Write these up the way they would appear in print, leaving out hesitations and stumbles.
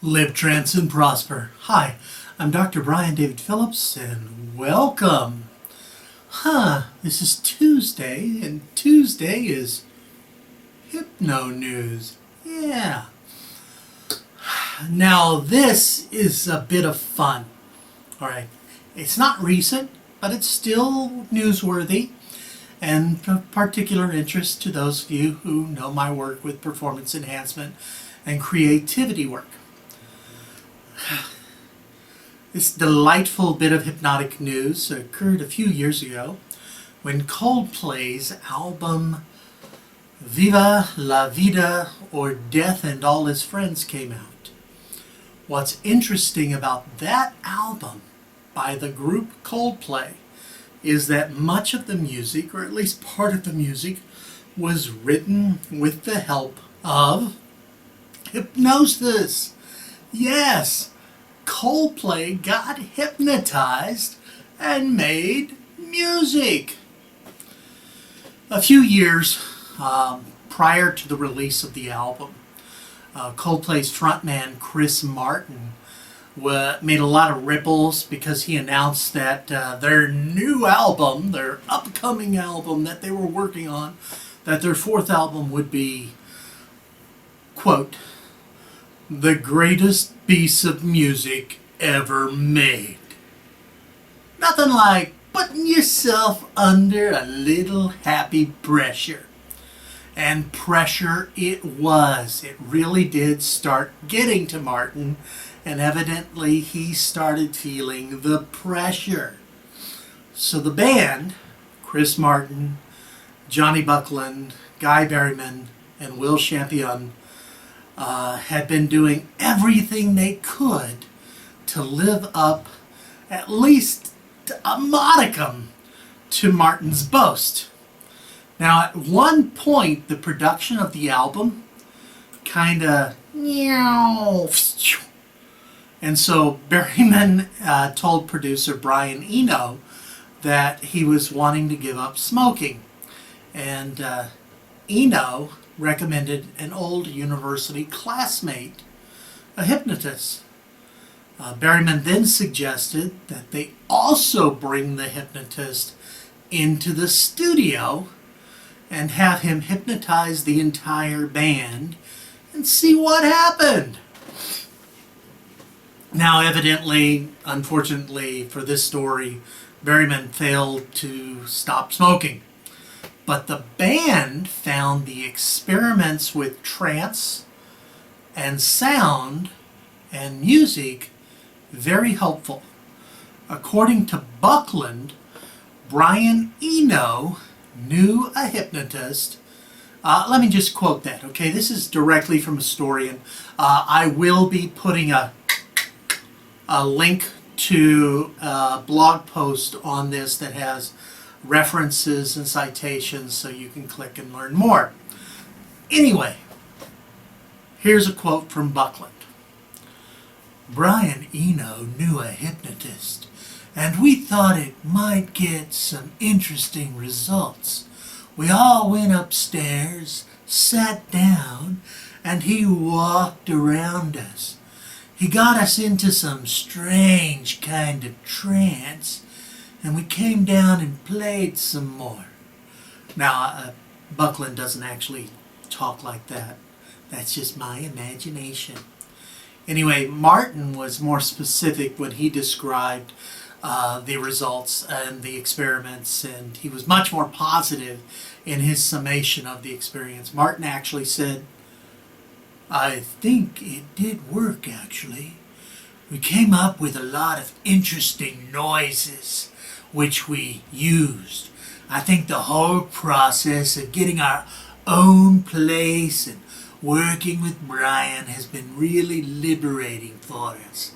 Live, trance, and prosper. Hi, I'm Dr. Brian David Phillips, and welcome. This is Tuesday, and Tuesday is Hypno News. Yeah. Now, this is a bit of fun. Alright, it's not recent, but it's still newsworthy and of particular interest to those of you who know my work with performance enhancement and creativity work. This delightful bit of hypnotic news occurred a few years ago when Coldplay's album Viva la Vida, or Death and All His Friends, came out. What's interesting about that album by the group Coldplay is that much of the music, or at least part of the music, was written with the help of hypnosis. Yes, Coldplay got hypnotized and made music. A few years prior to the release of the album, Coldplay's frontman Chris Martin made a lot of ripples because he announced that their new album, their upcoming album that they were working on, that their fourth album would be, quote, the greatest piece of music ever made. Nothing like putting yourself under a little happy pressure. And pressure it was. It really did start getting to Martin, and evidently he started feeling the pressure. So the band, Chris Martin, Johnny Buckland, Guy Berryman, and Will Champion, had been doing everything they could to live up at least a modicum to Martin's boast. Now, at one point, the production of the album kind of and so Berryman told producer Brian Eno that he was wanting to give up smoking, and Eno recommended an old university classmate, a hypnotist. Berryman then suggested that they also bring the hypnotist into the studio and have him hypnotize the entire band and see what happened. Now, evidently, unfortunately for this story, Berryman failed to stop smoking. But the band found the experiments with trance and sound and music very helpful. According to Buckland, Brian Eno knew a hypnotist. Let me just quote that, okay? This is directly from a story, and I will be putting a link to a blog post on this that has references and citations so you can click and learn more. Anyway, here's a quote from Buckland. Brian Eno knew a hypnotist, and we thought it might get some interesting results. We all went upstairs, sat down, and he walked around us. He got us into some strange kind of trance, and we came down and played some more. Now, Buckland doesn't actually talk like that. That's just my imagination. Anyway, Martin was more specific when he described the results and the experiments, and he was much more positive in his summation of the experience. Martin actually said, I think it did work, actually. We came up with a lot of interesting noises, which we used. I think the whole process of getting our own place and working with Brian has been really liberating for us,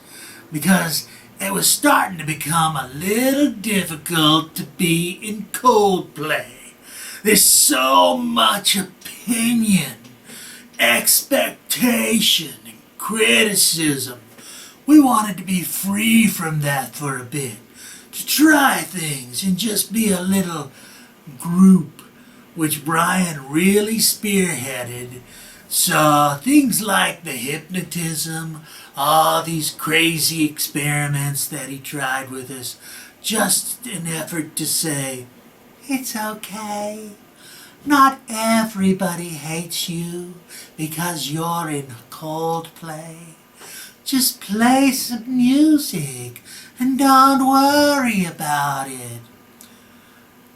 because it was starting to become a little difficult to be in Coldplay. There's so much opinion, expectation, and criticism. We wanted to be free from that for a bit, to try things and just be a little group, which Brian really spearheaded, So things like the hypnotism, all these crazy experiments that he tried with us, just an effort to say, it's okay. Not everybody hates you because you're in Coldplay. Just play some music and don't worry about it.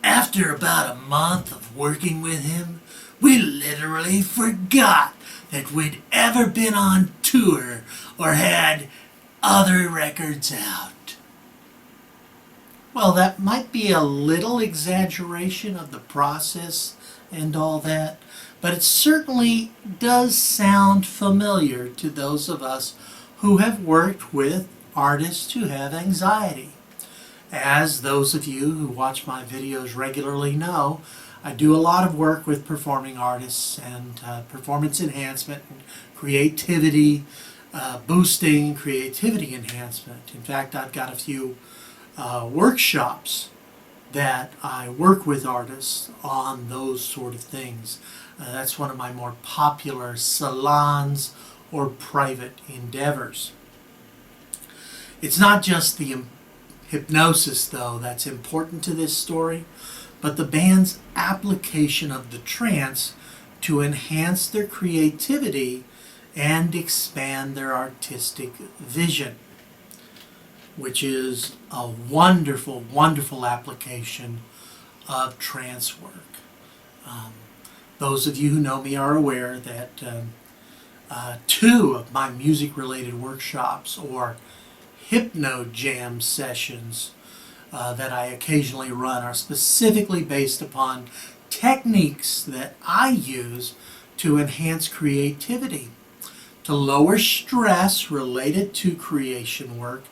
After about a month of working with him, we literally forgot that we'd ever been on tour or had other records out. Well, that might be a little exaggeration of the process and all that, but it certainly does sound familiar to those of us who have worked with artists who have anxiety. As those of you who watch my videos regularly know, I do a lot of work with performing artists and performance enhancement and creativity, boosting creativity enhancement. In fact, I've got a few workshops that I work with artists on those sort of things. That's one of my more popular salons or private endeavors. It's not just the hypnosis, though, that's important to this story, but the band's application of the trance to enhance their creativity and expand their artistic vision, which is a wonderful, wonderful application of trance work. Those of you who know me are aware that two of my music-related workshops, or HYPNO jam sessions that I occasionally run, are specifically based upon techniques that I use to enhance creativity, to lower stress related to creation work,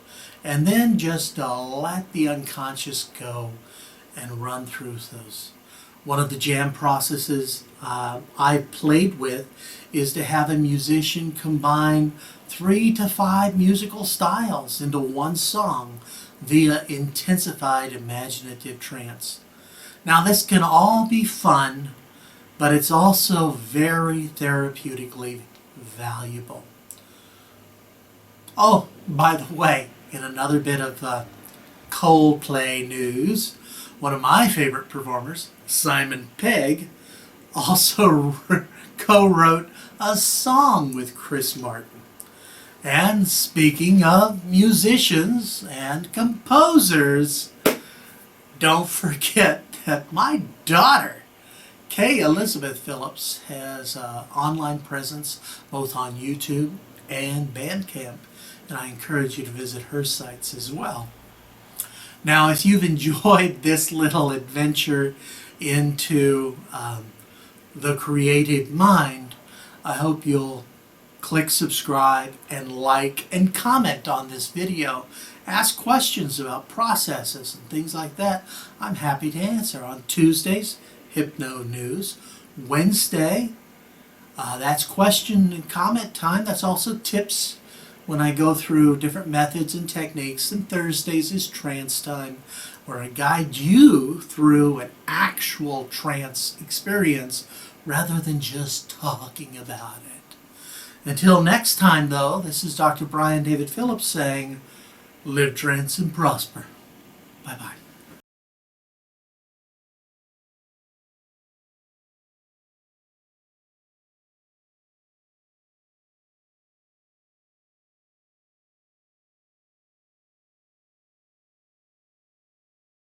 and then just let the unconscious go and run through those. One of the jam processes I've played with is to have a musician combine 3 to 5 musical styles into one song via intensified imaginative trance. Now, this can all be fun, but it's also very therapeutically valuable. Oh, by the way, in another bit of Coldplay news, one of my favorite performers, Simon Pegg, also co-wrote a song with Chris Martin. And speaking of musicians and composers, don't forget that my daughter, Kay Elizabeth Phillips, has an online presence both on YouTube and Bandcamp, and I encourage you to visit her sites as well. Now, if you've enjoyed this little adventure into the creative mind, I hope you'll click subscribe and like and comment on this video. Ask questions about processes and things like that. I'm happy to answer. On Tuesdays, Hypno News. Wednesday, that's question and comment time. That's also tips when I go through different methods and techniques. And Thursdays is trance time, where I guide you through an actual trance experience rather than just talking about it. Until next time, though, this is Dr. Brian David Phillips saying, live trance and prosper. Bye-bye.